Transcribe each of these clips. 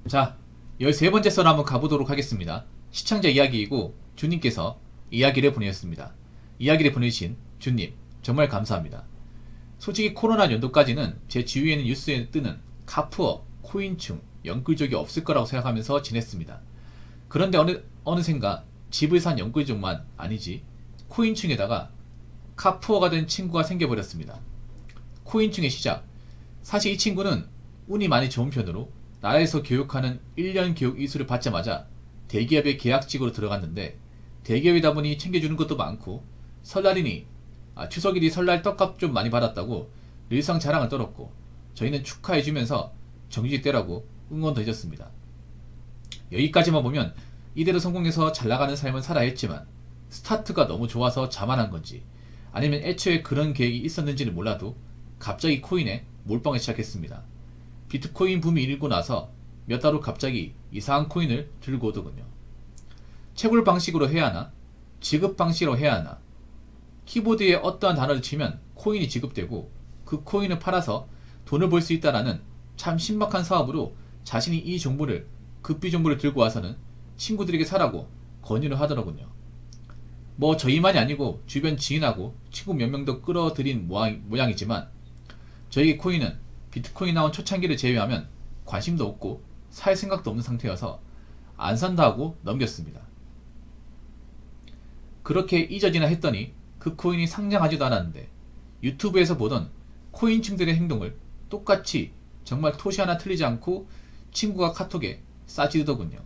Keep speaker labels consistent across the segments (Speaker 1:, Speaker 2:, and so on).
Speaker 1: 자, 13번째 썰 한번 가보도록 하겠습니다. 시청자 이야기이고 주님께서 이야기를 보내셨습니다. 이야기를 보내주신 주님 정말 감사합니다. 솔직히 코로나 연도까지는 제 주위에는 뉴스에 뜨는 카푸어, 코인충, 연끌족이 없을 거라고 생각하면서 지냈습니다. 그런데 어느샌가 집을 산 연끌족만 아니지 코인충에다가 카푸어가 된 친구가 생겨버렸습니다. 코인충의 시작. 사실 이 친구는 운이 많이 좋은 편으로 나라에서 교육하는 1년 교육 이수를 받자마자 대기업의 계약직으로 들어갔는데, 대기업이다 보니 챙겨주는 것도 많고 설날이니 추석이니 설날 떡값 좀 많이 받았다고 늘상 자랑을 떨었고, 저희는 축하해주면서 정규직 때라고 응원도 해줬습니다. 여기까지만 보면 이대로 성공해서 잘나가는 삶을 살아야 했지만, 스타트가 너무 좋아서 자만한 건지 아니면 애초에 그런 계획이 있었는지는 몰라도 갑자기 코인에 몰빵을 시작했습니다. 비트코인 붐이 일고 나서 몇 달 후 갑자기 이상한 코인을 들고 오더군요. 채굴 방식으로 해야 하나? 지급 방식으로 해야 하나? 키보드에 어떠한 단어를 치면 코인이 지급되고 그 코인을 팔아서 돈을 벌 수 있다라는 참 신박한 사업으로 자신이 이 정보를, 급비 정보를 들고 와서는 친구들에게 사라고 권유를 하더라군요. 뭐 저희만이 아니고 주변 지인하고 친구 몇 명도 끌어들인 모양이지만, 저에게 코인은 비트코인 나온 초창기를 제외하면 관심도 없고 살 생각도 없는 상태여서 안 산다 하고 넘겼습니다. 그렇게 잊어지나 했더니 그 코인이 상장하지도 않았는데, 유튜브에서 보던 코인층들의 행동을 똑같이 정말 토시 하나 틀리지 않고 친구가 카톡에 싸지르더군요.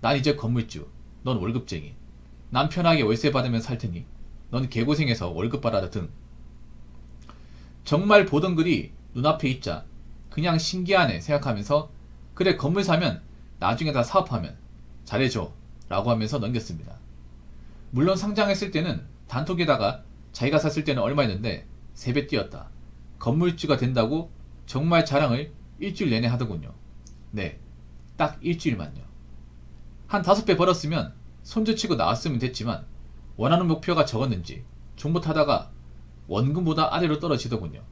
Speaker 1: 난 이제 건물주, 넌 월급쟁이, 남 편하게 월세 받으면 살 테니 넌 개고생해서 월급 받아라 등. 정말 보던 글이 눈앞에 있자 그냥 신기하네 생각하면서, 그래 건물 사면 나중에 다 사업하면 잘해줘 라고 하면서 넘겼습니다. 물론 상장했을 때는 단톡에다가 자기가 샀을 때는 얼마였는데 3배 뛰었다, 건물주가 된다고 정말 자랑을 일주일 내내 하더군요. 네, 딱 일주일만요. 한 5배 벌었으면 손주치고 나왔으면 됐지만 원하는 목표가 적었는지 종못하다가 원금보다 아래로 떨어지더군요.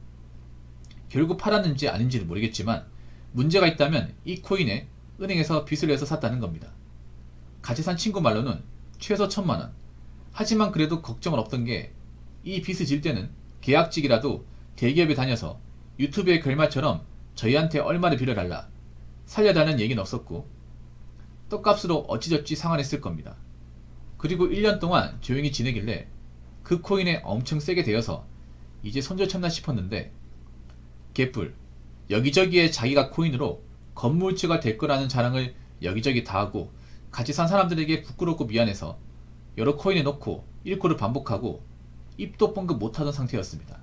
Speaker 1: 결국 팔았는지 아닌지는 모르겠지만 문제가 있다면 이 코인에 은행에서 빚을 내서 샀다는 겁니다. 같이 산 친구 말로는 최소 1,000만원. 하지만 그래도 걱정은 없던 게, 이 빚을 질 때는 계약직이라도 대기업에 다녀서 유튜브의 결말처럼 저희한테 얼마를 빌려달라, 살려달라는 얘기는 없었고 떡값으로 어찌저찌 상환했을 겁니다. 그리고 1년 동안 조용히 지내길래 그 코인에 엄청 세게 되어서 이제 손절쳤나 싶었는데, 개뿔, 여기저기에 자기가 코인으로 건물주가 될 거라는 자랑을 여기저기 다 하고 같이 산 사람들에게 부끄럽고 미안해서 여러 코인에 넣고 잃고를 반복하고 입도 뻥긋 못하던 상태였습니다.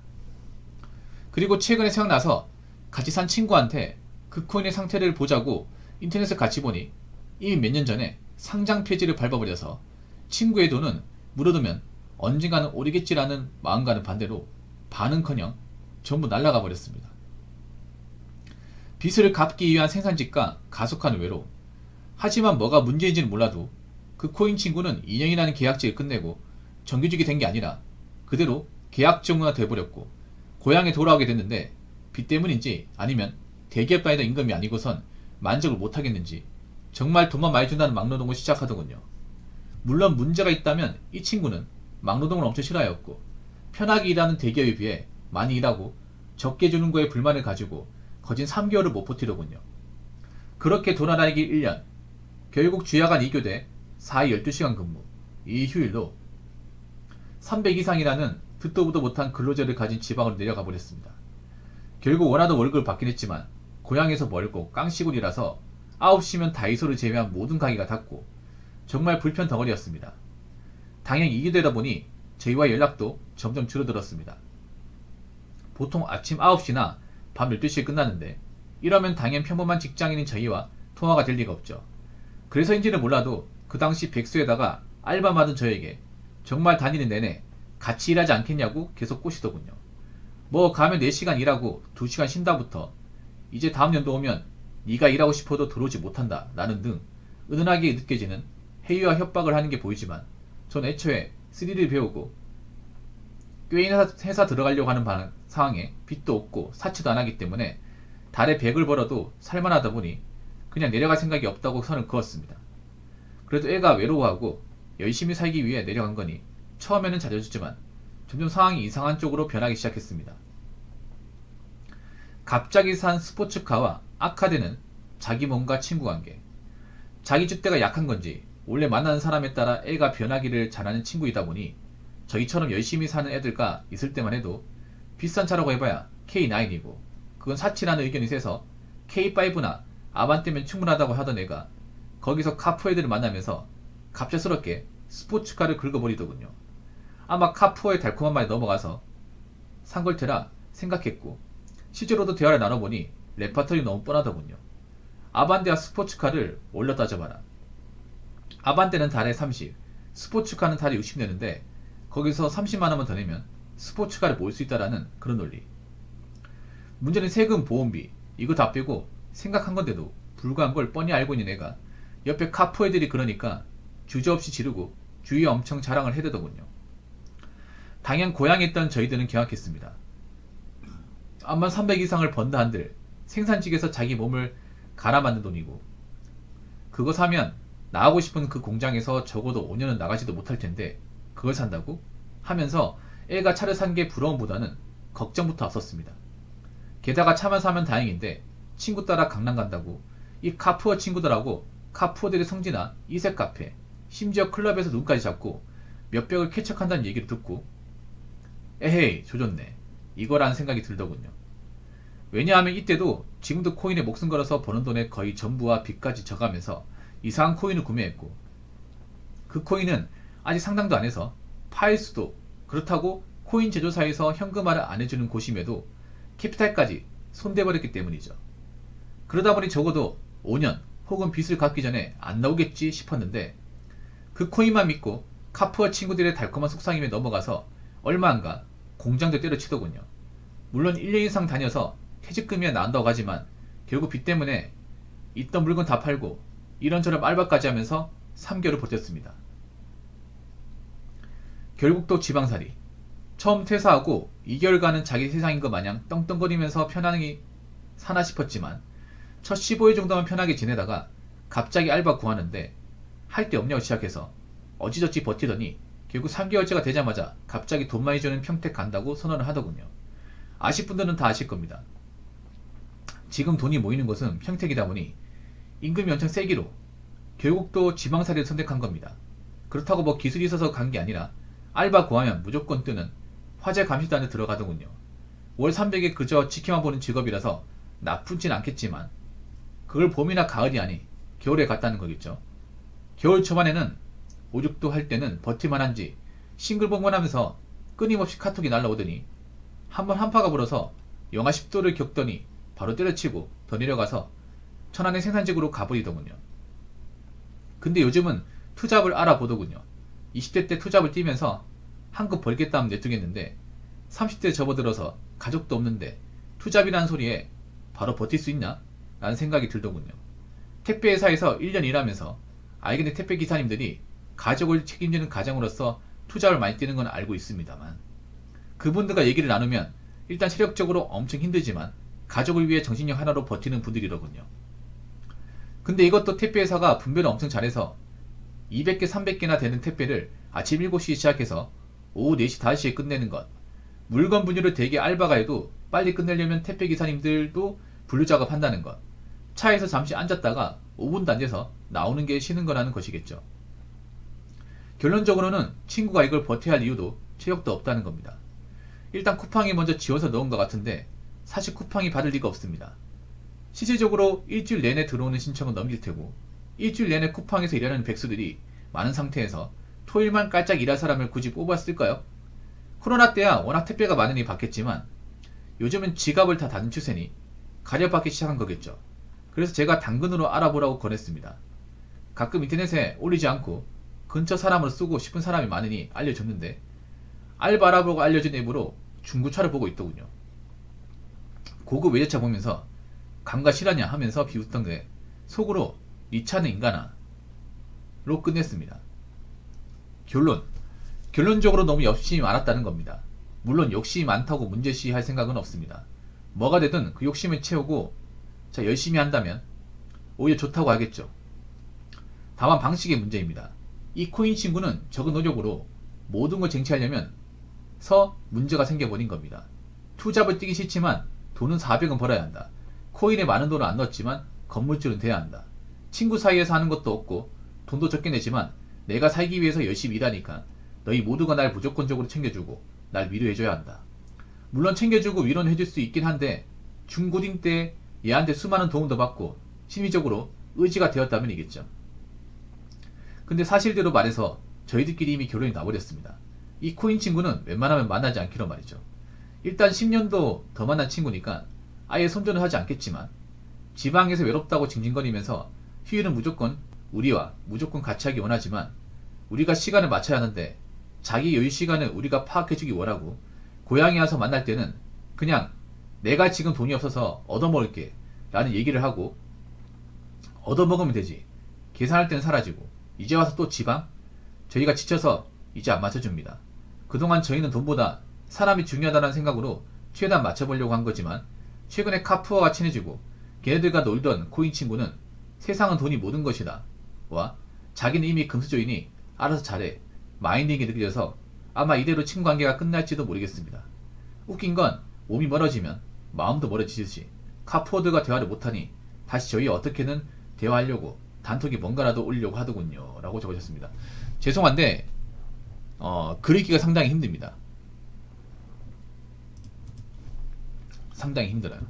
Speaker 1: 그리고 최근에 생각나서 같이 산 친구한테 그 코인의 상태를 보자고 인터넷에 같이 보니 이미 몇 년 전에 상장 폐지를 밟아버려서 친구의 돈은 물어두면 언젠가는 오르겠지라는 마음과는 반대로 반은커녕 전부 날아가 버렸습니다. 빚을 갚기 위한 생산직과 가속화는 외로. 하지만 뭐가 문제인지는 몰라도 그 코인 친구는 2년이라는 계약직을 끝내고 정규직이 된 게 아니라 그대로 계약 정무가 돼버렸고 고향에 돌아오게 됐는데, 빚 때문인지 아니면 대기업 다니던 임금이 아니고선 만족을 못하겠는지 정말 돈만 많이 준다는 막노동을 시작하더군요. 물론 문제가 있다면 이 친구는 막노동을 엄청 싫어하였고 편하게 일하는 대기업에 비해 많이 일하고 적게 주는 거에 불만을 가지고 거진 3개월을 못 버티더군요. 그렇게 돌아다니기 1년, 결국 주야간 2교대 4일 12시간 근무, 이 휴일로 300 이상이라는 듣도 보도 못한 근로제를 가진 지방으로 내려가 버렸습니다. 결국 원하던 월급을 받긴 했지만 고향에서 멀고 깡시골이라서 9시면 다이소를 제외한 모든 가게가 닫고 정말 불편 덩어리였습니다. 당연히 2교대다 보니 저희와 연락도 점점 줄어들었습니다. 보통 아침 9시나 밤 12시에 끝나는데 이러면 당연 평범한 직장인인 저희와 통화가 될 리가 없죠. 그래서인지는 몰라도 그 당시 백수에다가 알바 받은 저에게 정말 다니는 내내 같이 일하지 않겠냐고 계속 꼬시더군요. 뭐 가면 4시간 일하고 2시간 쉰다부터 이제 다음 연도 오면 네가 일하고 싶어도 들어오지 못한다 라는 등 은은하게 느껴지는 회유와 협박을 하는 게 보이지만, 전 애초에 3D를 배우고 꽤 있는 회사 들어가려고 하는 상황에 빚도 없고 사치도 안 하기 때문에 달에 100을 벌어도 살만하다 보니 그냥 내려갈 생각이 없다고 선을 그었습니다. 그래도 애가 외로워하고 열심히 살기 위해 내려간 거니 처음에는 잘해줬지만 점점 상황이 이상한 쪽으로 변하기 시작했습니다. 갑자기 산 스포츠카와 아카드는 자기 몸과 친구 관계, 자기 줏대가 약한 건지 원래 만나는 사람에 따라 애가 변하기를 잘하는 친구이다 보니 저희처럼 열심히 사는 애들과 있을 때만 해도 비싼 차라고 해봐야 K9이고 그건 사치라는 의견이 세서 K5나 아반떼면 충분하다고 하던 애가 거기서 카푸어 애들을 만나면서 갑작스럽게 스포츠카를 긁어버리더군요. 아마 카푸어의 달콤한 말에 넘어가서 산 걸 테라 생각했고 실제로도 대화를 나눠보니 레파토리 너무 뻔하더군요. 아반떼와 스포츠카를 올려 따져봐라. 아반떼는 달에 30, 스포츠카는 달에 60 내는데 거기서 30만원만 더 내면 스포츠카를 모을 수 있다라는 그런 논리. 문제는 세금, 보험비 이거 다 빼고 생각한 건데도 불가한 걸 뻔히 알고 있는 애가 옆에 카푸어 애들이 그러니까 주저없이 지르고 주위에 엄청 자랑을 해대더군요. 당연 고향에 있던 저희들은 경악했습니다. 암만 300 이상을 번다 한들 생산직에서 자기 몸을 갈아 만든 돈이고 그거 사면 나가고 싶은 그 공장에서 적어도 5년은 나가지도 못할 텐데 그걸 산다고? 하면서 애가 차를 산 게 부러움보다는 걱정부터 앞섰습니다. 게다가 차만 사면 다행인데 친구 따라 강남 간다고 이 카푸어 친구들하고 카푸어들의 성지나 이색 카페 심지어 클럽에서 눈까지 잡고 몇 벽을 쾌척한다는 얘기를 듣고 에헤이 조졌네 이거라는 생각이 들더군요. 왜냐하면 이때도 지금도 코인에 목숨 걸어서 버는 돈의 거의 전부와 빚까지 져가면서 이상한 코인을 구매했고 그 코인은 아직 상당도 안 해서 파일 수도 그렇다고 코인 제조사에서 현금화를 안 해주는 곳임에도 캐피탈까지 손대버렸기 때문이죠. 그러다 보니 적어도 5년 혹은 빚을 갚기 전에 안 나오겠지 싶었는데 그 코인만 믿고 카푸어 친구들의 달콤한 속삭임에 넘어가서 얼마 안가 공장도 때려치더군요. 물론 1년 이상 다녀서 퇴직금이야 나온다고 하지만 결국 빚 때문에 있던 물건 다 팔고 이런저런 알바까지 하면서 3개월을 버텼습니다. 결국 또 지방살이. 처음 퇴사하고 2개월간은 자기 세상인 것 마냥 떵떵거리면서 편안히 사나 싶었지만 첫 15일 정도만 편하게 지내다가 갑자기 알바 구하는데 할 데 없냐고 시작해서 어찌저찌 버티더니 결국 3개월째가 되자마자 갑자기 돈 많이 주는 평택 간다고 선언을 하더군요. 아실 분들은 다 아실 겁니다. 지금 돈이 모이는 곳은 평택이다 보니 임금이 엄청 세기로 결국 또 지방살이를 선택한 겁니다. 그렇다고 뭐 기술이 있어서 간 게 아니라 알바 구하면 무조건 뜨는 화재 감시단에 들어가더군요. 월 300에 그저 지켜만 보는 직업이라서 나쁘진 않겠지만 그걸 봄이나 가을이 아니 겨울에 갔다는 거겠죠. 겨울 초반에는 오죽도 할 때는 버틸만한지 싱글벙글 하면서 끊임없이 카톡이 날라오더니 한번 한파가 불어서 영하 10도를 겪더니 바로 때려치고 더 내려가서 천안의 생산직으로 가버리더군요. 근데 요즘은 투잡을 알아보더군요. 20대 때 투잡을 뛰면서 한급 벌겠다 하면 내두겠는데 30대 접어들어서 가족도 없는데 투잡이라는 소리에 바로 버틸 수 있나? 라는 생각이 들더군요. 택배회사에서 1년 일하면서 알겠는 택배 기사님들이 가족을 책임지는 가장으로서 투잡을 많이 뛰는 건 알고 있습니다만 그분들과 얘기를 나누면 일단 체력적으로 엄청 힘들지만 가족을 위해 정신력 하나로 버티는 분들이더군요. 근데 이것도 택배회사가 분배를 엄청 잘해서 200개 300개나 되는 택배를 아침 7시에 시작해서 오후 4시 5시에 끝내는 것, 물건 분류를 되게 알바가 해도 빨리 끝내려면 택배 기사님들도 분류 작업한다는 것, 차에서 잠시 앉았다가 5분도 안 돼서 나오는 게 쉬는 거라는 것이겠죠. 결론적으로는 친구가 이걸 버텨야 할 이유도 체력도 없다는 겁니다. 일단 쿠팡이 먼저 지워서 넣은 것 같은데 사실 쿠팡이 받을 리가 없습니다. 실질적으로 일주일 내내 들어오는 신청은 넘길 테고 일주일 내내 쿠팡에서 일하는 백수들이 많은 상태에서 토요일만 깔짝 일할 사람을 굳이 뽑았을까요? 코로나 때야 워낙 택배가 많으니 받겠지만 요즘은 지갑을 다 닫은 추세니 가려받기 시작한 거겠죠. 그래서 제가 당근으로 알아보라고 권했습니다. 가끔 인터넷에 올리지 않고 근처 사람으로 쓰고 싶은 사람이 많으니 알려줬는데 알바 알아보고 알려준 앱으로 중고차를 보고 있더군요. 고급 외제차 보면서 감가 실하냐 하면서 비웃던데 속으로 니 차는 인간아 로 끝냈습니다. 결론적으로 너무 욕심이 많았다는 겁니다. 물론 욕심이 많다고 문제시할 생각은 없습니다. 뭐가 되든 그 욕심을 채우고 자 열심히 한다면 오히려 좋다고 하겠죠. 다만 방식의 문제입니다. 이 코인 친구는 적은 노력으로 모든 걸 쟁취하려면 문제가 생겨버린 겁니다. 투잡을 뛰기 싫지만 돈은 400은 벌어야 한다. 코인에 많은 돈을 안 넣었지만 건물주는 돼야 한다. 친구 사이에서 하는 것도 없고 돈도 적게 내지만 내가 살기 위해서 열심히 일하니까 너희 모두가 날 무조건적으로 챙겨주고 날 위로해줘야 한다. 물론 챙겨주고 위로는 해줄 수 있긴 한데 중고딩 때 얘한테 수많은 도움도 받고 심리적으로 의지가 되었다면이겠죠. 근데 사실대로 말해서 저희들끼리 이미 결론이 나버렸습니다. 이 코인 친구는 웬만하면 만나지 않기로 말이죠. 일단 10년도 더 만난 친구니까 아예 손절은 하지 않겠지만 지방에서 외롭다고 징징거리면서 휴일은 무조건 우리와 무조건 같이 하기 원하지만 우리가 시간을 맞춰야 하는데 자기 여유 시간을 우리가 파악해주기 원하고 고향에 와서 만날 때는 그냥 내가 지금 돈이 없어서 얻어먹을게 라는 얘기를 하고 얻어먹으면 되지. 계산할 때는 사라지고 이제 와서 또 지방? 저희가 지쳐서 이제 안 맞춰줍니다. 그동안 저희는 돈보다 사람이 중요하다는 생각으로 최대한 맞춰보려고 한 거지만 최근에 카푸어가 친해지고 걔네들과 놀던 코인 친구는 세상은 돈이 모든 것이다 와 자기는 이미 금수저이니 알아서 잘해 마인딩이 느껴져서 아마 이대로 친구관계가 끝날지도 모르겠습니다. 웃긴 건 몸이 멀어지면 마음도 멀어지듯이 카푸어들과 대화를 못하니 다시 저희 어떻게든 대화하려고 단톡에 뭔가라도 올리려고 하더군요 라고 적으셨습니다. 죄송한데 글 읽기가 상당히 힘듭니다. 상당히 힘들어요.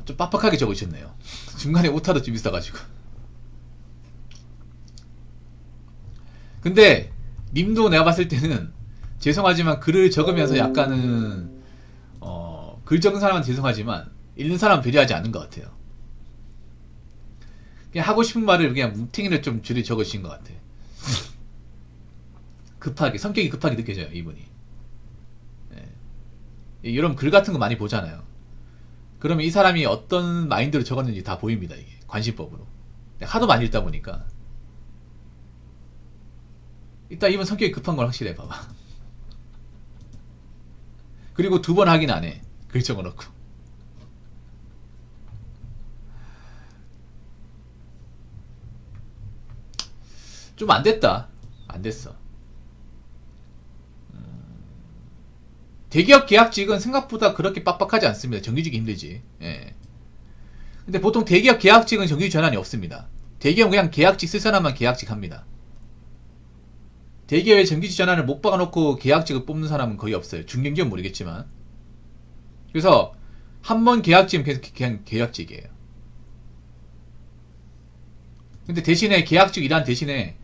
Speaker 1: 좀 빡빡하게 적으셨네요. 중간에 오타도 좀 있어가지고. 근데 님도 내가 봤을 때는 죄송하지만 글을 적으면서 약간은 글 적은 사람은 죄송하지만 읽는 사람은 배려하지 않는 것 같아요. 그냥 하고 싶은 말을 그냥 뭉탱이를 좀 줄여 적으신 것 같아. 급하게 성격이 급하게 느껴져요 이분이. 이런 글 같은 거 많이 보잖아요. 그러면 이 사람이 어떤 마인드로 적었는지 다 보입니다. 이게 관심법으로 하도 많이 읽다 보니까. 일단 이분 성격이 급한 건 확실해. 봐봐. 그리고 2번 하긴 안 해. 글 적어놓고. 좀 안됐다. 안됐어. 대기업 계약직은 생각보다 그렇게 빡빡하지 않습니다. 정규직이 힘들지. 예. 근데 보통 대기업 계약직은 정규직 전환이 없습니다. 대기업은 그냥 계약직 쓸 사람만 계약직 합니다. 대기업에 정규직 전환을 못 박아놓고 계약직을 뽑는 사람은 거의 없어요. 중견기업 모르겠지만. 그래서 한 번 계약직은 계속 그냥 계약직이에요. 근데 대신에 계약직 일하는 대신에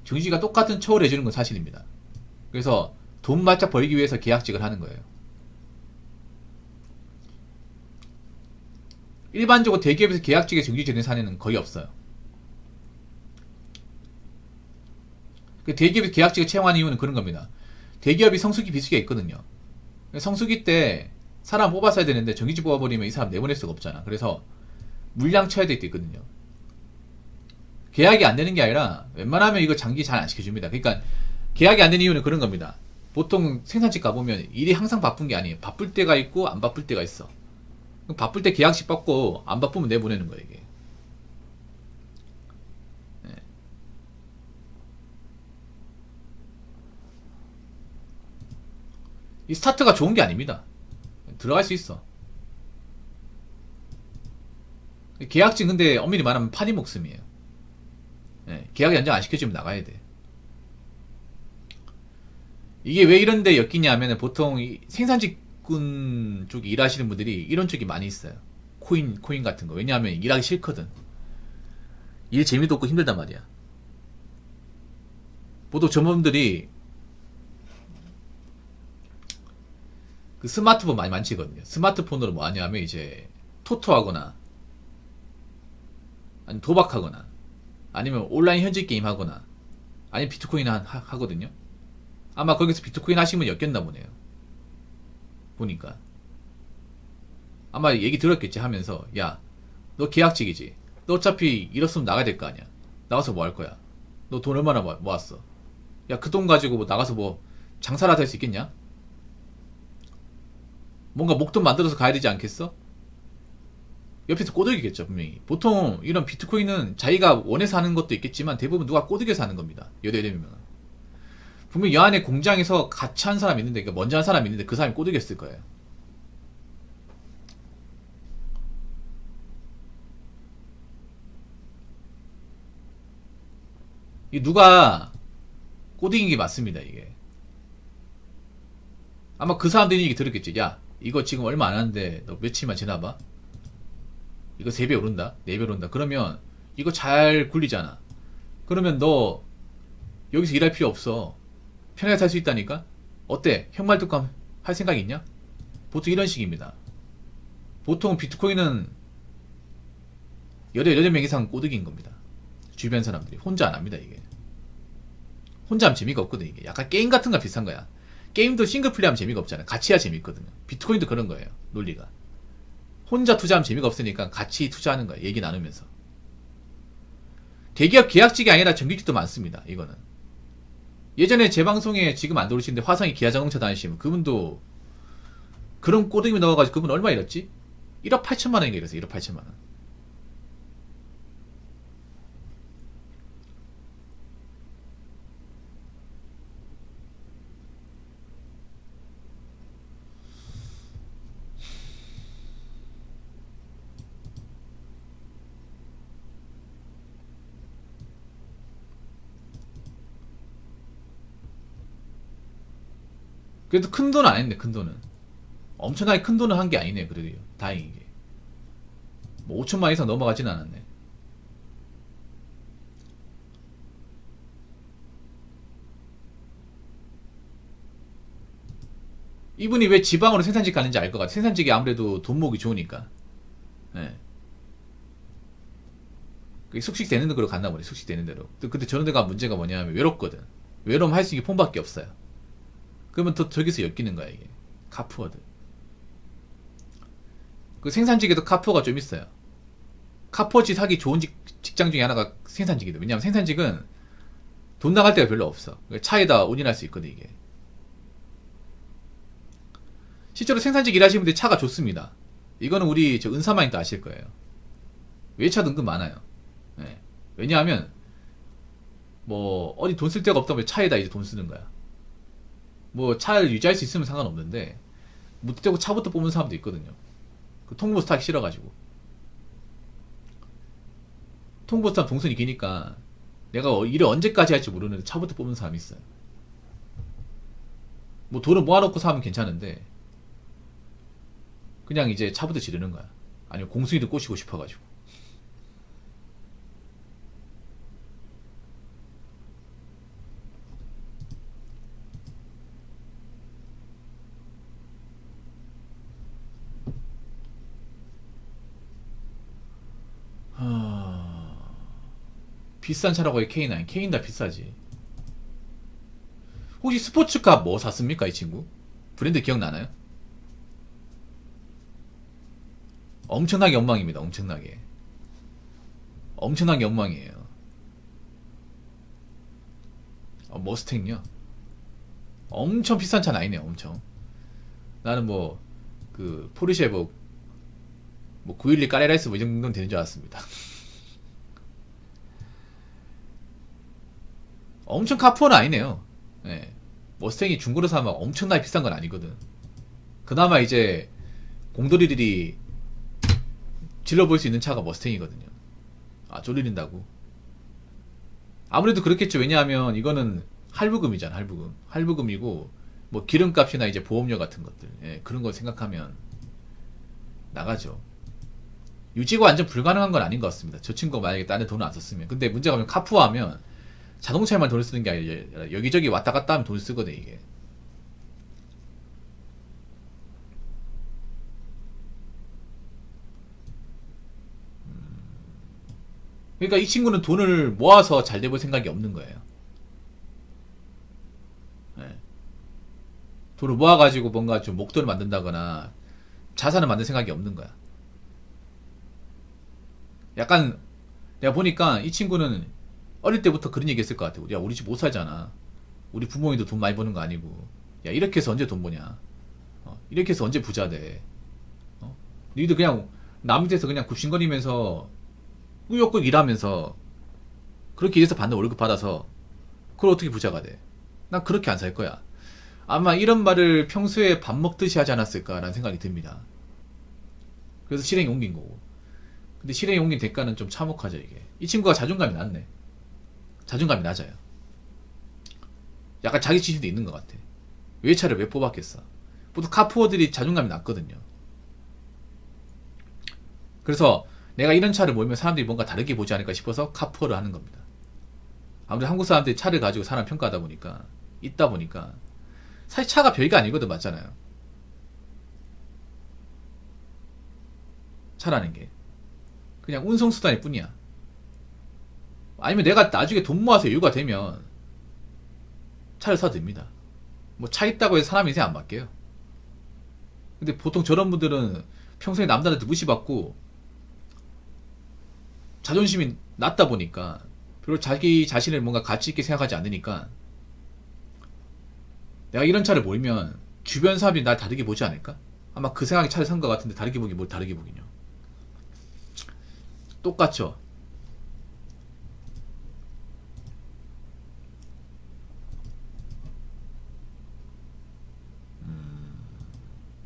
Speaker 1: 정규직과 똑같은 처우를 해주는 건 사실입니다. 그래서 돈 바짝 벌기 위해서 계약직을 하는 거예요. 일반적으로 대기업에서 계약직에 정규직이 되는 사례는 거의 없어요. 대기업에서 계약직을 채용하는 이유는 그런 겁니다. 대기업이 성수기 비수기가 있거든요. 성수기 때 사람 뽑았어야 되는데 정규직 뽑아버리면 이 사람 내보낼 수가 없잖아. 그래서 물량 쳐야 될 때 있거든요. 계약이 안 되는 게 아니라 웬만하면 이거 장기 잘 안 시켜줍니다. 그러니까 계약이 안 되는 이유는 그런 겁니다. 보통 생산직 가보면 일이 항상 바쁜 게 아니에요. 바쁠 때가 있고 안 바쁠 때가 있어. 그럼 바쁠 때 계약직 받고 안 바쁘면 내보내는 거예요 이게. 네. 이 스타트가 좋은 게 아닙니다. 들어갈 수 있어. 계약직 근데 엄밀히 말하면 판이 목숨이에요. 네. 계약 연장 안 시켜주면 나가야 돼. 이게 왜 이런데 엮이냐 하면 보통 생산직군 쪽에 일하시는 분들이 이런 쪽이 많이 있어요. 코인 같은 거. 왜냐하면 일하기 싫거든. 일 재미도 없고 힘들단 말이야. 보통 전문들이 그 스마트폰 많이 만지거든요. 스마트폰으로 뭐 하냐면 이제 토토하거나 아니면 도박하거나 아니면 온라인 현질 게임 하거나 아니면 비트코인 하거든요. 아마 거기서 비트코인 하시면 엮였나 보네요. 보니까 아마 얘기 들었겠지 하면서 야 너 계약직이지. 너 어차피 이랬으면 나가야 될 거 아니야. 나가서 뭐 할 거야. 너 돈 얼마나 모았어. 야 그 돈 가지고 뭐 나가서 뭐 장사라도 할 수 있겠냐. 뭔가 목돈 만들어서 가야 되지 않겠어? 옆에서 꼬드기겠죠, 분명히. 보통 이런 비트코인은 자기가 원해서 하는 것도 있겠지만 대부분 누가 꼬드겨서 하는 겁니다. 여대되면 분명히 여 안에 공장에서 같이 한 사람이 있는데, 그러니까 먼저 한 사람이 있는데 그 사람이 꼬드겼을 거예요. 이 누가 꼬드긴 게 맞습니다, 이게. 아마 그 사람들이 얘기 들었겠지. 야, 이거 지금 얼마 안 하는데 너 며칠만 지나봐. 이거 3배 오른다, 4배 오른다. 그러면 이거 잘 굴리잖아. 그러면 너 여기서 일할 필요 없어. 편하게 살 수 있다니까? 어때? 형말뚝감 할 생각 있냐? 보통 이런 식입니다. 보통 비트코인은 8명 이상 꼬드긴 겁니다. 주변 사람들이. 혼자 안 합니다, 이게. 혼자 하면 재미가 없거든, 이게. 약간 게임 같은 거 비슷한 거야. 게임도 싱글 플레이하면 재미가 없잖아요. 같이 해야 재밌거든요. 비트코인도 그런 거예요, 논리가. 혼자 투자하면 재미가 없으니까 같이 투자하는 거예요. 얘기 나누면서. 대기업 계약직이 아니라 정규직도 많습니다, 이거는. 예전에 제 방송에 지금 안 들어오시는데 화성이 기아자동차 다니시면 그분도 그런 꼬드김이 넣어가지고 그분 얼마 잃었지? 1억 8천만 원인가 이랬어요. 1억 8천만 원. 그래도 큰 돈은 안 했네, 큰 돈은. 엄청나게 큰 돈은 한 게 아니네, 그래도. 다행이게. 뭐 5천만 이상 넘어가진 않았네. 이분이 왜 지방으로 생산직 가는지 알 것 같아. 생산직이 아무래도 돈 모으기 좋으니까. 예. 그게 숙식되는 대로 갔나 보네, 숙식되는 대로. 근데 저런 데가 문제가 뭐냐면 외롭거든. 외로움 할 수 있는 게 폰밖에 없어요. 그러면 또 저기서 엮이는 거야, 이게. 카푸어들. 그 생산직에도 카푸어가 좀 있어요. 카푸어짓 하기 좋은 직장 중에 하나가 생산직이다. 왜냐면 생산직은 돈 나갈 데가 별로 없어. 차에다 운인할 수 있거든, 이게. 실제로 생산직 일하시는 분들이 차가 좋습니다. 이거는 우리 저 은사마인도 아실 거예요. 외차도 은근 많아요. 네. 왜냐하면 뭐 어디 돈 쓸 데가 없다 보면 차에다 이제 돈 쓰는 거야. 뭐 차를 유지할 수 있으면 상관없는데 무턱대고 차부터 뽑는 사람도 있거든요. 그 통보스 타기 싫어가지고. 통보스 타면 동선이 기니까 내가 일을 언제까지 할지 모르는데 차부터 뽑는 사람이 있어요. 뭐 돈을 모아놓고 사면 괜찮은데 그냥 이제 차부터 지르는 거야. 아니면 공수기도 꼬시고 싶어가지고. 비싼 차라고 해. K9. K9 다 비싸지. 혹시 스포츠카 뭐 샀습니까, 이 친구? 브랜드 기억나나요? 엄청나게 엉망입니다. 엄청나게. 엄청나게 엉망이에요. 머스탱요? 엄청 비싼 차는 아니네요. 엄청. 나는 뭐 그 포르쉐 뭐 911 까레라이스 뭐 이 정도는 되는 줄 알았습니다. 엄청 카푸어는 아니네요. 네. 머스탱이 중고로 사면 엄청나게 비싼 건 아니거든. 그나마 이제 공돌이들이 질러볼 수 있는 차가 머스탱이거든요. 아, 쫄리린다고? 아무래도 그렇겠죠. 왜냐하면 이거는 할부금이잖아, 할부금. 할부금이고 뭐 기름값이나 이제 보험료 같은 것들, 예, 그런 거 생각하면 나가죠. 유지가 완전 불가능한 건 아닌 것 같습니다. 저 친구가 만약에 딴 데 돈을 안 썼으면. 근데 문제가 면 카푸어 하면 자동차에만 돈을 쓰는 게 아니라 여기저기 왔다 갔다 하면 돈을 쓰거든, 이게. 그러니까 이 친구는 돈을 모아서 잘 돼볼 생각이 없는 거예요. 네. 돈을 모아가지고 뭔가 좀 목돈을 만든다거나 자산을 만들 생각이 없는 거야. 약간 내가 보니까 이 친구는 어릴 때부터 그런 얘기 했을 것 같아. 야, 우리 집 못 살잖아. 우리 부모님도 돈 많이 버는 거 아니고. 야, 이렇게 해서 언제 돈 버냐. 이렇게 해서 언제 부자 돼? 어? 니들 그냥 남 밑에서 그냥 굽신거리면서 꾸역꾸역 일하면서 그렇게 일해서 받는 월급 받아서 그걸 어떻게 부자가 돼? 난 그렇게 안 살 거야. 아마 이런 말을 평소에 밥 먹듯이 하지 않았을까라는 생각이 듭니다. 그래서 실행에 옮긴 거고. 근데 실행에 옮긴 대가는 좀 참혹하죠, 이게. 이 친구가 자존감이 낮네. 자존감이 낮아요. 약간 자기 지심도 있는 것 같아. 외차를 왜 뽑았겠어? 보통 카푸어들이 자존감이 낮거든요. 그래서 내가 이런 차를 몰면 사람들이 뭔가 다르게 보지 않을까 싶어서 카푸어를 하는 겁니다. 아무래도 한국 사람들이 차를 가지고 사람 평가하다 보니까, 있다 보니까, 사실 차가 별게 아니거든, 맞잖아요. 차라는 게. 그냥 운송수단일 뿐이야. 아니면 내가 나중에 돈 모아서 여유가 되면, 차를 사도 됩니다. 뭐 차 있다고 해서 사람 인생 안 바뀌어요. 근데 보통 저런 분들은 평소에 남들한테 무시받고, 자존심이 낮다 보니까, 별로 자기 자신을 뭔가 가치있게 생각하지 않으니까, 내가 이런 차를 몰면 주변 사람들이 날 다르게 보지 않을까? 아마 그 생각에 차를 산 것 같은데 다르게 보기 뭘 다르게 보긴요. 똑같죠.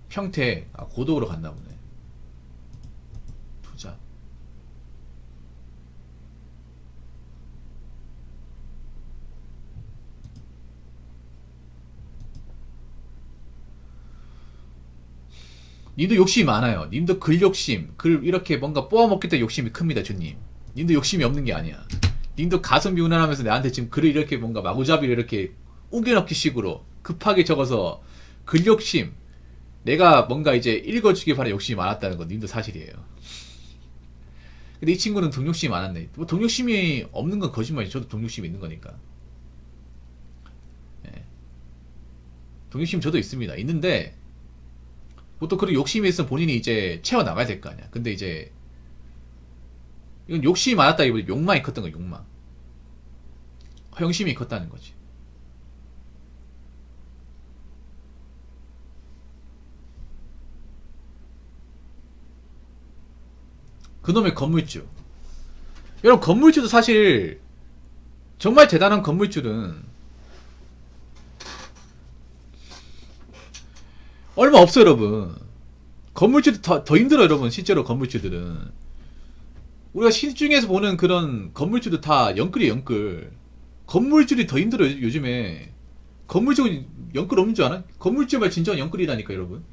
Speaker 1: 평택 고독으로 갔나 보네. 투자. 님도 욕심이 많아요. 님도 글 욕심, 글 이렇게 뭔가 뽑아먹겠다 욕심이 큽니다, 주님. 님도 욕심이 없는 게 아니야. 님도 가성비 운운하면서 나한테 지금 글을 이렇게 뭔가 마구잡이를 이렇게 우겨넣기 식으로 급하게 적어서 글 욕심, 내가 뭔가 이제 읽어주기 바라 욕심이 많았다는 건 님도 사실이에요. 근데 이 친구는 동욕심이 많았네. 뭐 동욕심이 없는 건 거짓말이지. 저도 동욕심이 있는 거니까. 예. 동욕심 저도 있습니다. 있는데 보통 그런 욕심이 있으면 본인이 이제 채워나가야 될 거 아니야. 근데 이제 이건 욕심이 많았다기보다 욕망이 컸던 거야. 욕망. 허영심이 컸다는 거지. 그놈의 건물주. 여러분, 건물주도 사실 정말 대단한 건물주는 얼마 없어요, 여러분. 건물주도 더 힘들어, 여러분. 실제로 건물주들은. 우리가 시중에서 보는 그런 건물주도 다 영끌이에요, 영끌. 건물주들이 더 힘들어요, 요즘에. 건물주는 영끌 없는 줄 아나? 건물주가 진정한 영끌이라니까, 여러분.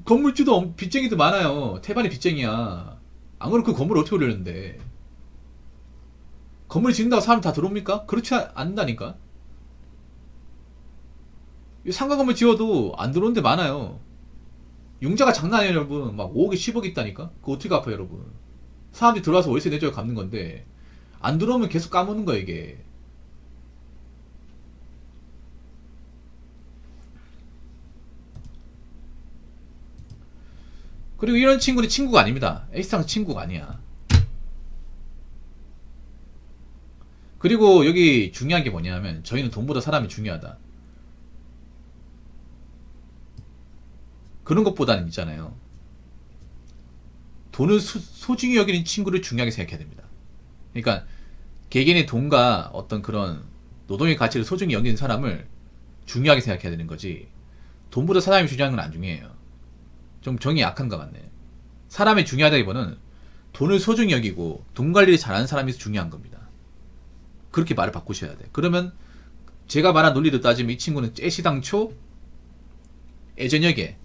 Speaker 1: 건물주도 빚쟁이도 많아요. 태반이 빚쟁이야. 안 그러면 그 건물 어떻게 올리는데. 건물 짓는다고 사람 다 들어옵니까? 그렇지 않는다니까. 상가 건물 지어도 안 들어오는 데 많아요. 융자가 장난 아니에요, 여러분. 막 5억에 10억 있다니까? 그거 어떻게 갚아요, 여러분? 사람들이 들어와서 월세 내줘야 갚는 건데, 안 들어오면 계속 까무는 거야, 이게. 그리고 이런 친구는 친구가 아닙니다. A상 친구가 아니야. 그리고 여기 중요한 게 뭐냐면, 저희는 돈보다 사람이 중요하다. 그런 것보다는 있잖아요. 돈을 소중히 여기는 친구를 중요하게 생각해야 됩니다. 그러니까 개개인의 돈과 어떤 그런 노동의 가치를 소중히 여기는 사람을 중요하게 생각해야 되는 거지. 돈보다 사람이 중요한 건 안 중요해요. 좀 정이 약한 것 같네. 사람이 중요하다기보다는 돈을 소중히 여기고 돈 관리를 잘하는 사람이 중요한 겁니다. 그렇게 말을 바꾸셔야 돼. 그러면 제가 말한 논리로 따지면 이 친구는 애시당초 예전역에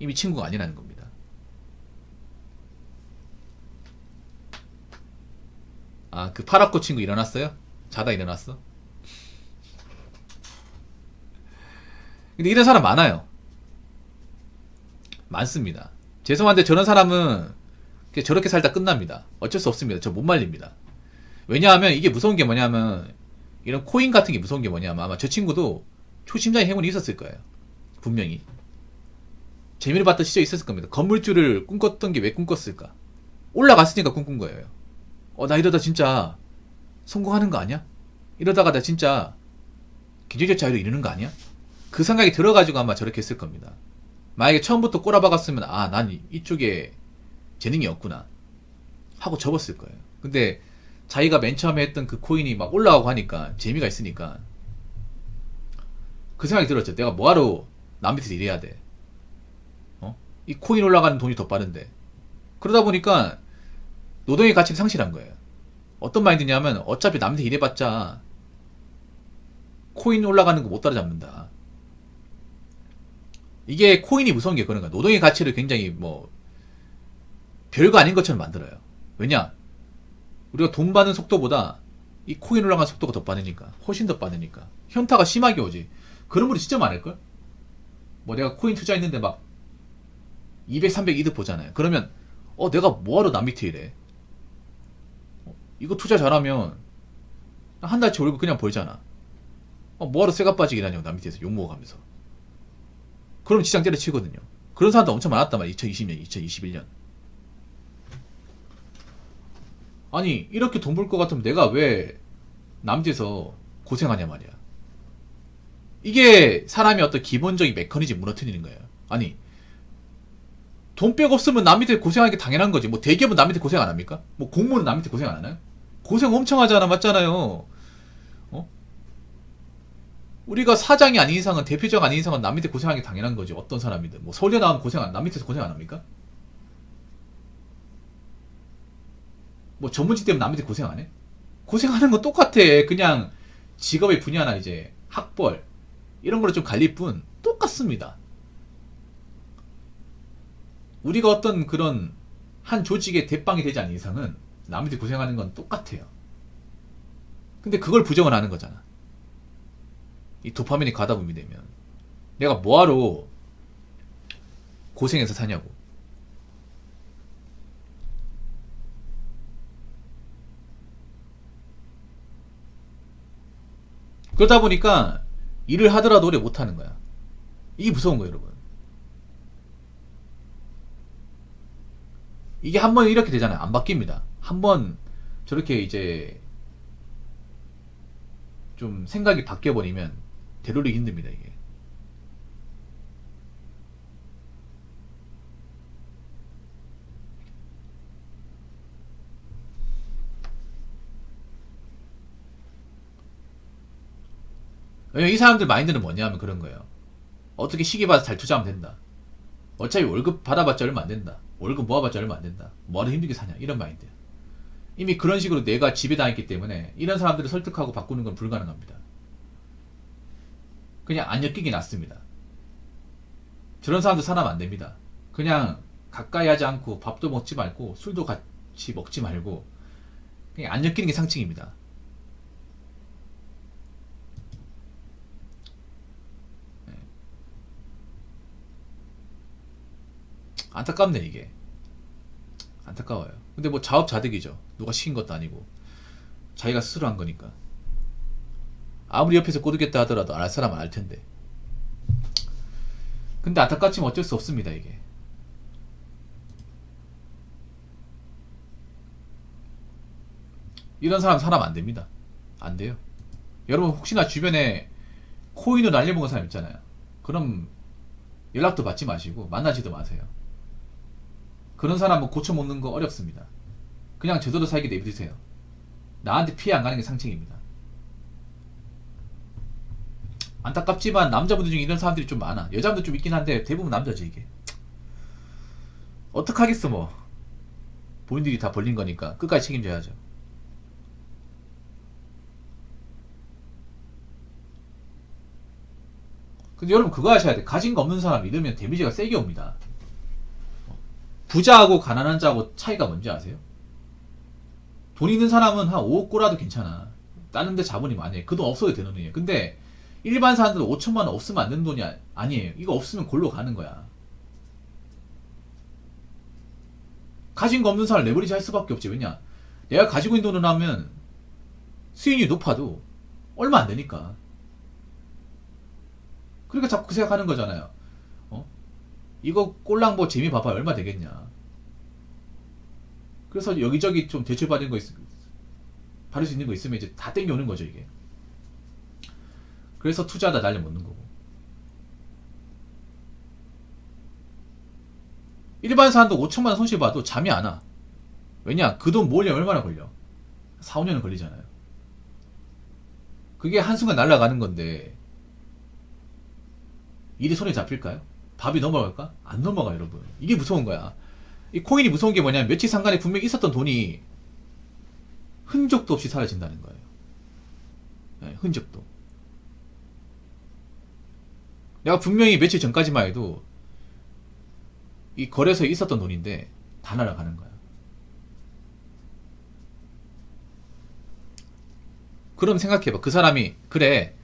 Speaker 1: 이미 친구가 아니라는 겁니다. 아, 그 파랗고 친구 일어났어요? 자다 일어났어? 근데 이런 사람 많아요. 많습니다. 죄송한데 저런 사람은 저렇게 살다 끝납니다. 어쩔 수 없습니다. 저 못 말립니다. 왜냐하면 이게 무서운 게 뭐냐면, 이런 코인 같은 게 무서운 게 뭐냐면, 아마 저 친구도 초심자의 행운이 있었을 거예요. 분명히. 재미를 봤던 시절이 있었을 겁니다. 건물주를 꿈꿨던 게 왜 꿈꿨을까? 올라갔으니까 꿈꾼 거예요. 나 이러다 진짜 성공하는 거 아니야? 이러다가 나 진짜 경제적 자유를 이루는 거 아니야? 그 생각이 들어가지고 아마 저렇게 했을 겁니다. 만약에 처음부터 꼬라박았으면 아, 난 이쪽에 재능이 없구나 하고 접었을 거예요. 근데 자기가 맨 처음에 했던 그 코인이 막 올라가고 하니까 재미가 있으니까 그 생각이 들었죠. 내가 뭐하러 남 밑에서 일해야 돼. 이 코인 올라가는 돈이 더 빠른데. 그러다 보니까 노동의 가치를 상실한 거예요. 어떤 마인드냐면 어차피 남 밑에 일해봤자 코인 올라가는 거 못 따라잡는다. 이게 코인이 무서운 게 그런 거야. 노동의 가치를 굉장히 뭐 별거 아닌 것처럼 만들어요. 왜냐? 우리가 돈 받는 속도보다 이 코인 올라가는 속도가 더 빠르니까. 훨씬 더 빠르니까. 현타가 심하게 오지. 그런 분이 진짜 많을걸? 뭐 내가 코인 투자했는데 막 200, 300 이득 보잖아요. 그러면 내가 뭐하러 남 밑에 일해? 이거 투자 잘하면 한 달치 월급 그냥 벌잖아. 뭐하러 쇠가 빠지게 하냐고 남 밑에서 욕먹어가면서. 그럼 시장 때려치거든요. 그런 사람도 엄청 많았단 말이야. 2020년, 2021년. 아니 이렇게 돈 벌 것 같으면 내가 왜 남 밑에서 고생하냐 말이야. 이게 사람의 어떤 기본적인 메커니즘 무너뜨리는 거예요. 아니 돈 빼고 없으면 남 밑에 고생하는 게 당연한 거지. 뭐 대기업은 남 밑에 고생 안 합니까? 뭐 공무원은 남 밑에 고생 안 하나요? 고생 엄청 하잖아. 맞잖아요. 우리가 사장이 아닌 이상은, 대표자가 아닌 이상은 남 밑에 고생하는 게 당연한 거지. 어떤 사람이든. 뭐 서울대 나오면 남 밑에서 고생 안 합니까? 뭐 전문직 때문에 남 밑에 고생 안 해? 고생하는 건 똑같아. 그냥 직업의 분야나 이제 학벌 이런 걸로 좀 갈릴 뿐 똑같습니다. 우리가 어떤 그런 한 조직의 대빵이 되지 않는 이상은 남 밑에 고생하는 건 똑같아요. 근데 그걸 부정을 하는 거잖아. 이 도파민이 가다보미 되면 내가 뭐하러 고생해서 사냐고. 그러다 보니까 일을 하더라도 오래 못하는 거야. 이게 무서운 거예요, 여러분. 이게 한번 이렇게 되잖아요. 안 바뀝니다. 한번 저렇게 이제 좀 생각이 바뀌어버리면 되돌리기 힘듭니다, 이게. 왜냐면 이 사람들 마인드는 뭐냐면 그런 거예요. 어떻게 시기 봐서 잘 투자하면 된다. 어차피 월급 받아봤자 얼마 안 된다. 월급 모아봤자 얼마 안 된다. 뭐하러 힘들게 사냐. 이런 마인드. 이미 그런 식으로 내가 지배당했기 때문에 이런 사람들을 설득하고 바꾸는 건 불가능합니다. 그냥 안 엮이게 놨습니다. 저런 사람들 사람 안 됩니다. 그냥 가까이 하지 않고 밥도 먹지 말고 술도 같이 먹지 말고 그냥 안 엮이는 게 상책입니다. 안타깝네 이게. 안타까워요. 근데 뭐 자업자득이죠. 누가 시킨 것도 아니고 자기가 스스로 한 거니까. 아무리 옆에서 꼬드겠다 하더라도 알 사람은 알 텐데. 근데 안타깝지만 어쩔 수 없습니다 이게. 이런 사람 안 됩니다. 안 돼요. 여러분 혹시나 주변에 코인을 날려먹은 사람 있잖아요. 그럼 연락도 받지 마시고 만나지도 마세요. 그런 사람은 고쳐먹는 거 어렵습니다. 그냥 제대로 살게 내비두세요. 나한테 피해 안 가는 게 상책입니다. 안타깝지만 남자분들 중에 이런 사람들이 좀 많아. 여자분들 좀 있긴 한데 대부분 남자지 이게. 어떡하겠어 뭐. 본인들이 다 벌린 거니까 끝까지 책임져야죠. 근데 여러분 그거 하셔야 돼. 가진 거 없는 사람 이러면 데미지가 세게 옵니다. 부자하고 가난한 자하고 차이가 뭔지 아세요? 돈 있는 사람은 한 5억 꼬라도 괜찮아. 다른 데 자본이 많아요. 그 돈 없어도 되는 돈이에요. 근데 일반 사람들은 5천만 원 없으면 안 되는 돈이 아니에요. 이거 없으면 골로 가는 거야. 가진 거 없는 사람을 레버리지 할 수밖에 없지. 왜냐? 내가 가지고 있는 돈을 하면 수익률이 높아도 얼마 안 되니까. 그러니까 자꾸 그 생각하는 거잖아요. 이거 꼴랑 뭐 재미 봐봐 얼마 되겠냐. 그래서 여기저기 좀 대출 받을 수 있는 거 있으면 이제 다 땡겨오는 거죠 이게. 그래서 투자하다 날려먹는 거고. 일반 사람도 5천만 원 손실 봐도 잠이 안 와. 왜냐? 그 돈 모으려면 얼마나 걸려? 4, 5년은 걸리잖아요. 그게 한순간 날아가는 건데 일이 손에 잡힐까요? 밥이 넘어갈까? 안 넘어가, 여러분. 이게 무서운 거야. 이 코인이 무서운 게 뭐냐면 며칠 상간에 분명히 있었던 돈이 흔적도 없이 사라진다는 거예요. 네, 흔적도. 내가 분명히 며칠 전까지만 해도 이 거래소에 있었던 돈인데 다 날아가는 거야. 그럼 생각해봐. 그 사람이 그래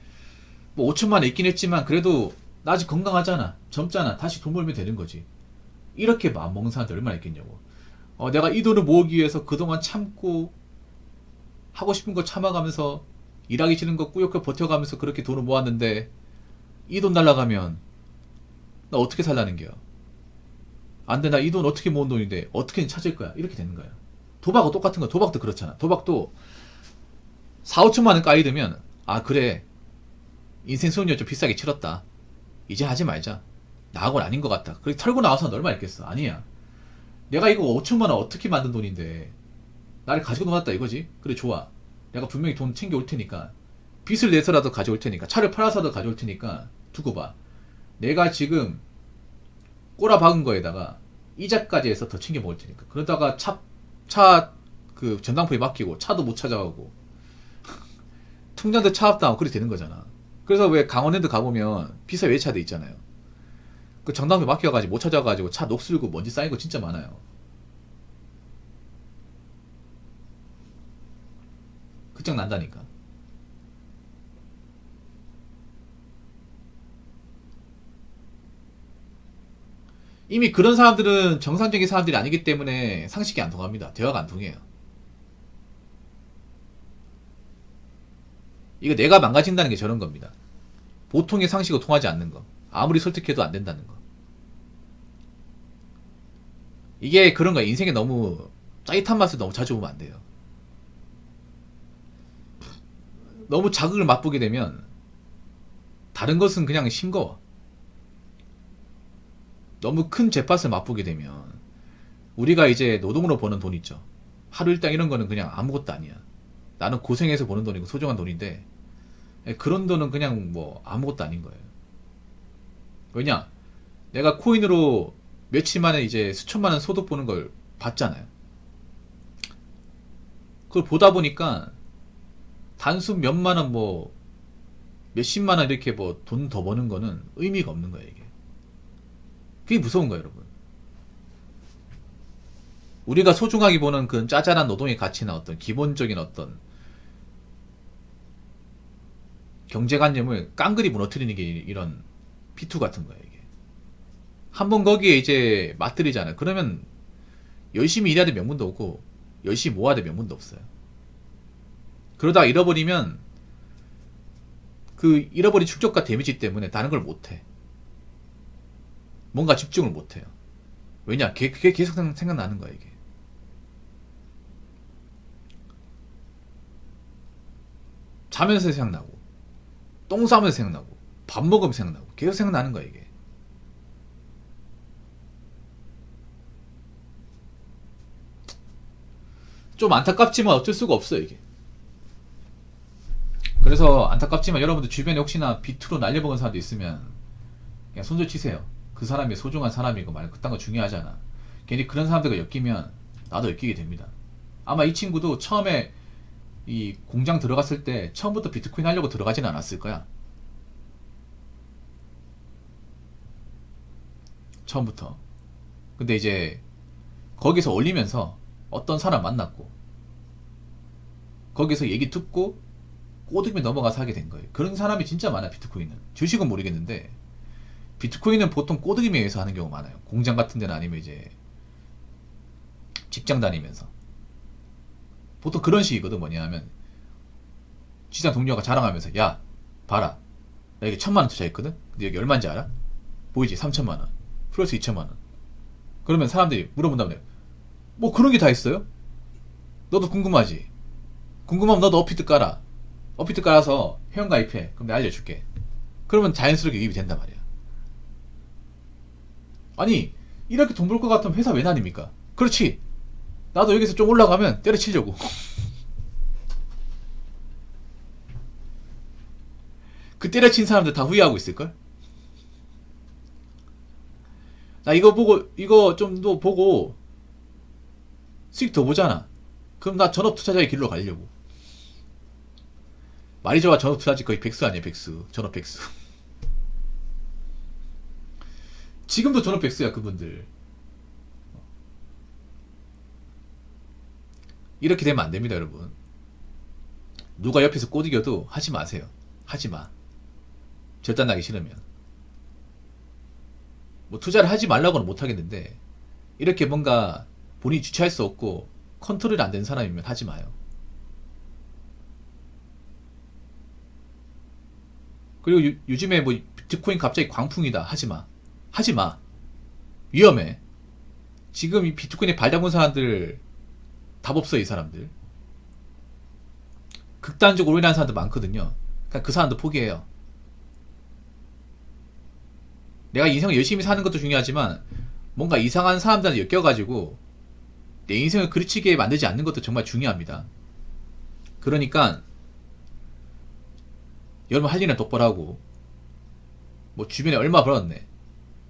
Speaker 1: 뭐 5천만 원 있긴 했지만 그래도 나 아직 건강하잖아, 젊잖아, 다시 돈 벌면 되는 거지. 이렇게 마음먹는 사람들 얼마나 있겠냐고. 내가 이 돈을 모으기 위해서 그동안 참고 하고 싶은 거 참아가면서 일하기 싫은 거 꾸역꾸역 버텨가면서 그렇게 돈을 모았는데 이 돈 날라가면 나 어떻게 살라는 게야. 안돼, 나 이 돈 어떻게 모은 돈인데 어떻게든 찾을 거야. 이렇게 되는 거야. 도박하고 똑같은 거야. 도박도 그렇잖아. 도박도 4, 5천만 원 까이드면 아 그래 인생 수업료 좀 비싸게 치렀다, 이제 하지 말자, 나하고는 아닌 것 같다. 그렇게 털고 나와서 얼마 있겠어. 아니야. 내가 이거 5천만 원 어떻게 만든 돈인데 나를 가지고 놀았다 이거지. 그래 좋아, 내가 분명히 돈 챙겨올 테니까 빚을 내서라도 가져올 테니까 차를 팔아서라도 가져올 테니까 두고 봐. 내가 지금 꼬라박은 거에다가 이자까지 해서 더 챙겨 먹을 테니까. 그러다가 그 전당포에 맡기고 차도 못 찾아가고 통장도 차압당하고 그렇게 되는 거잖아. 그래서 왜 강원랜드 가보면 비서 외차돼 있잖아요. 그 전당포에 맡겨가지고 못 찾아가지고 차 녹슬고 먼지 쌓인 거 진짜 많아요. 그쪽 난다니까. 이미 그런 사람들은 정상적인 사람들이 아니기 때문에 상식이 안 통합니다. 대화가 안 통해요. 이거 내가 망가진다는 게 저런 겁니다. 보통의 상식으로 통하지 않는 거. 아무리 설득해도 안 된다는 거. 이게 그런 거야. 인생에 너무 짜릿한 맛을 너무 자주 보면 안 돼요. 너무 자극을 맛보게 되면 다른 것은 그냥 싱거워. 너무 큰 jet팟을 맛보게 되면 우리가 이제 노동으로 버는 돈 있죠. 하루 일당 이런 거는 그냥 아무것도 아니야. 나는 고생해서 버는 돈이고 소중한 돈인데 그런 돈은 그냥 뭐 아무것도 아닌 거예요. 왜냐? 내가 코인으로 며칠 만에 이제 수천만 원 소득 보는 걸 봤잖아요. 그걸 보다 보니까 단순 몇만 원 뭐 몇십만 원 이렇게 뭐 돈 더 버는 거는 의미가 없는 거예요, 이게. 그게 무서운 거예요, 여러분. 우리가 소중하게 보는 그 짜잘한 노동의 가치나 어떤 기본적인 어떤 경제관념을 깡그리 무너뜨리는 게 이런 P2 같은 거예요, 이게. 한번 거기에 이제 맞들이잖아요. 그러면 열심히 일해야 될 명분도 없고 열심히 모아야 될 명분도 없어요. 그러다가 잃어버리면 그 잃어버린 충격과 데미지 때문에 다른 걸 못해. 뭔가 집중을 못해요. 왜냐? 그게 계속 생각나는 거야, 이게. 자면서 생각나고 똥 싸면서 생각나고 밥 먹으면서 생각나고 계속 생각나는 거야, 이게. 좀 안타깝지만 어쩔 수가 없어요, 이게. 그래서 안타깝지만 여러분들 주변에 혹시나 비트로 날려먹은 사람도 있으면 그냥 손절 치세요. 그 사람이 소중한 사람이고 말고 그딴 거 중요하지 않아. 괜히 그런 사람들과 엮이면 나도 엮이게 됩니다. 아마 이 친구도 처음에 이 공장 들어갔을 때 처음부터 비트코인 하려고 들어가지는 않았을 거야. 처음부터. 근데 이제 거기서 올리면서 어떤 사람 만났고 거기서 얘기 듣고 꼬드김에 넘어가서 하게 된 거예요. 그런 사람이 진짜 많아, 비트코인은. 주식은 모르겠는데 비트코인은 보통 꼬드김에 의해서 하는 경우가 많아요. 공장 같은 데는 아니면 이제 직장 다니면서 보통 그런 식이거든. 뭐냐면 직장 동료가 자랑하면서 야 봐라 나 이게 1,000만 원 투자했거든. 근데 여기 얼마인지 알아? 보이지? 3,000만 원 플러스 2,000만 원. 그러면 사람들이 물어본다면 뭐 그런 게 다 있어요? 너도 궁금하지? 궁금하면 너도 어피트 깔아. 어피트 깔아서 회원가입해. 그럼 내가 알려줄게. 그러면 자연스럽게 유입이 된단 말이야. 아니 이렇게 돈 벌 것 같으면 회사 왜 다닙니까? 그렇지. 나도 여기서 좀 올라가면 때려치려고. 그 때려친 사람들 다 후회하고 있을걸? 나 이거 보고, 이거 좀 더 보고 수익 더 보잖아. 그럼 나 전업 투자자의 길로 가려고. 말이 좋아. 전업 투자지 거의 백수 아니야, 백수. 전업 백수. 지금도 전업 백수야, 그분들. 이렇게 되면 안 됩니다, 여러분. 누가 옆에서 꼬드겨도 하지 마세요. 하지 마. 절단나기 싫으면. 뭐 투자를 하지 말라고는 못 하겠는데, 이렇게 뭔가 본인이 주체할 수 없고 컨트롤이 안 되는 사람이면 하지 마요. 그리고 요즘에 뭐 비트코인 갑자기 광풍이다. 하지 마. 하지 마. 위험해. 지금 이 비트코인에 발 담은 사람들 답 없어, 이 사람들. 극단적으로 올인하는 사람들 많거든요. 그러니까 그 사람도 포기해요. 내가 인생을 열심히 사는 것도 중요하지만 뭔가 이상한 사람들한테 엮여가지고 내 인생을 그르치게 만들지 않는 것도 정말 중요합니다. 그러니까 여러분 할 일은 똑바로 하고, 뭐 주변에 얼마 벌었네,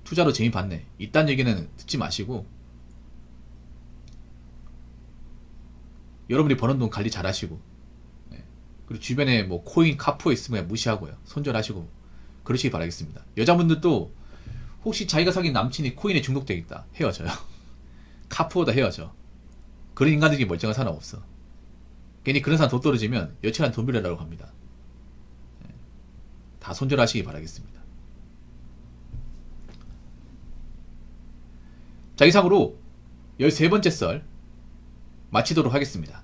Speaker 1: 투자로 재미 봤네, 이딴 얘기는 듣지 마시고 여러분이 버는 돈 관리 잘 하시고, 그리고 주변에 뭐 코인 카푸어 있으면 그냥 무시하고요. 손절하시고 그러시기 바라겠습니다. 여자분들도 혹시 자기가 사귄 남친이 코인에 중독되어 있다, 헤어져요. 카푸어다 헤어져. 그런 인간들이 멀쩡한 사람 없어. 괜히 그런 사람 돈 떨어지면 여친한테 돈 빌려달라고 합니다. 다 손절하시기 바라겠습니다. 자, 이상으로 13번째 썰 마치도록 하겠습니다.